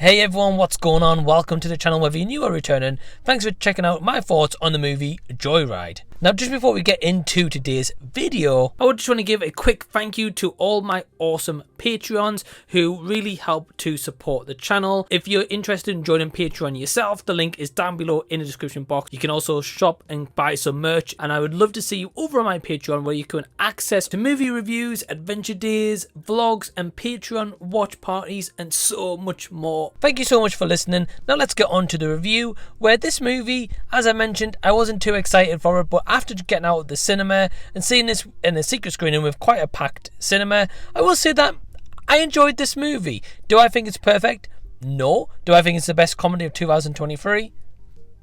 Hey everyone, what's going on? Welcome to the channel, whether you're new or returning. Thanks for checking out my thoughts on the movie Joyride. Now, just before we get into today's video, I would just want to give a quick thank you to all my awesome Patreons who really help to support the channel. If you're interested in joining Patreon yourself, the link is down below in the description box. You can also shop and buy some merch, and I would love to see you over on my Patreon where you can access to movie reviews, adventure days, vlogs, and Patreon watch parties, and so much more. Thank you so much for listening. Now let's get on to the review, where this movie, as I mentioned, I wasn't too excited for it, but after getting out of the cinema and seeing this in a secret screening with quite a packed cinema, I will say that I enjoyed this movie. Do I think it's perfect? No. Do I think it's the best comedy of 2023?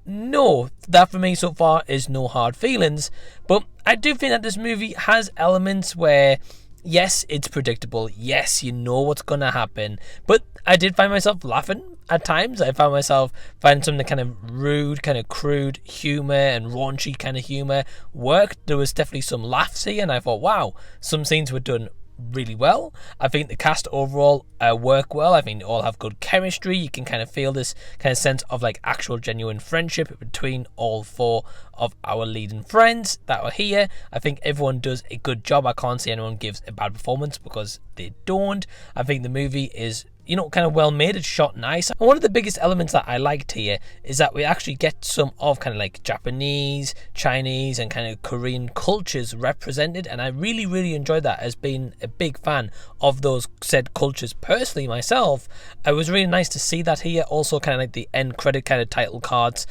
No. That for me so far is no hard feelings, but I do think that this movie has elements where, yes, it's predictable. Yes, you know what's going to happen. But I did find myself laughing at times. I found myself finding some of the kind of rude, kind of crude humour and raunchy kind of humour worked. There was definitely some laughs here, and I thought, wow, some scenes were done really well. I think the cast overall work well. I think they all have good chemistry. You can kind of feel this kind of sense of like actual genuine friendship between all four of our leading friends that are here. I think everyone does a good job. I can't say anyone gives a bad performance, because they don't. I think the movie is, you know, kind of well made. It's shot nice. And one of the biggest elements that I liked here is that we actually get some of kind of like Japanese, Chinese, and kind of Korean cultures represented. And I really enjoyed that, as being a big fan of those said cultures personally myself. It was really nice to see that here. Also kind of like the end credit kind of title cards.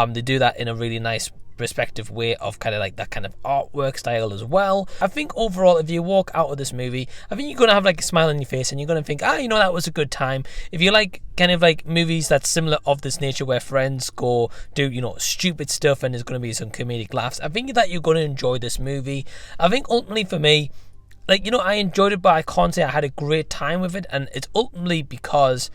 They do that in a really nice respective way of kind of like that kind of artwork style as well. I think overall, if you walk out of this movie, I think you're going to have like a smile on your face, and you're going to think, you know, that was a good time. If you like kind of like movies that's similar of this nature, where friends go do, you know, stupid stuff and there's going to be some comedic laughs, I think that you're going to enjoy this movie. I think ultimately for me, like, you know, I enjoyed it, but I can't say I had a great time with it, and it's ultimately because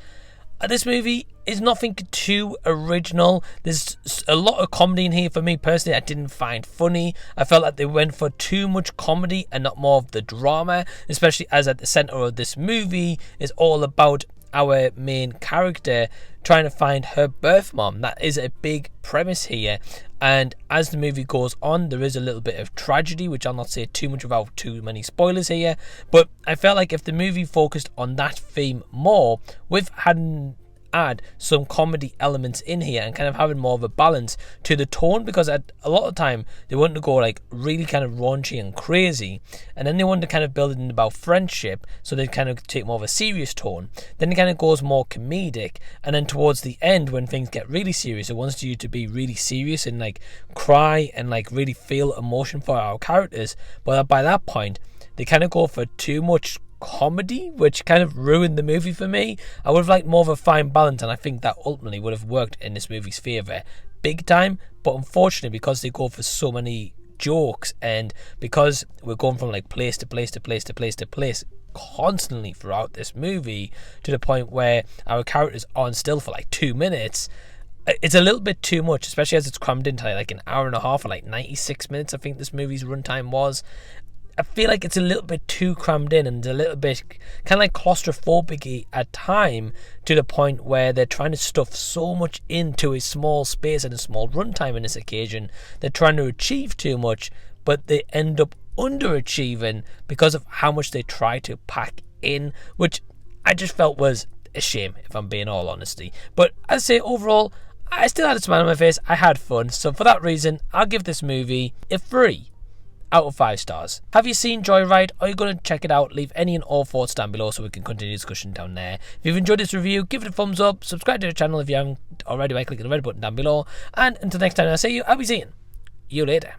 this movie is nothing too original. There's a lot of comedy in here. For me personally, I didn't find funny. I felt like they went for too much comedy and not more of the drama, especially as at the center of this movie is all about our main character trying to find her birth mom. That is a big premise here, and as the movie goes on, there is a little bit of tragedy, which I'll not say too much without too many spoilers here, but I felt like if the movie focused on that theme more, with having add some comedy elements in here and kind of having more of a balance to the tone, because at a lot of time they want to go like really kind of raunchy and crazy, and then they want to kind of build it in about friendship, so they kind of take more of a serious tone. Then it kind of goes more comedic, and then towards the end, when things get really serious, it wants you to be really serious and like cry and like really feel emotion for our characters. But by that point, they kind of go for too much comedy, which kind of ruined the movie for me. I would have liked more of a fine balance, and I think that ultimately would have worked in this movie's favour big time. But unfortunately, because they go for so many jokes, and because we're going from like place to place to place to place to place constantly throughout this movie, to the point where our characters aren't still for like 2 minutes, it's a little bit too much, especially as it's crammed into like an hour and a half, or like 96 minutes I think this movie's runtime was. I feel like it's a little bit too crammed in, and a little bit kind of like claustrophobic at time, to the point where they're trying to stuff so much into a small space and a small runtime in this occasion. They're trying to achieve too much, but they end up underachieving because of how much they try to pack in, which I just felt was a shame, if I'm being all honesty. But I'd say overall, I still had a smile on my face. I had fun. So for that reason, I'll give this movie a 3 out of 5 stars. Have you seen Joyride? Are you going to check it out? Leave any and all thoughts down below so we can continue discussion down there. If you've enjoyed this review, give it a thumbs up. Subscribe to the channel if you haven't already by clicking the red button down below. And until next time I see you, I'll be seeing you later.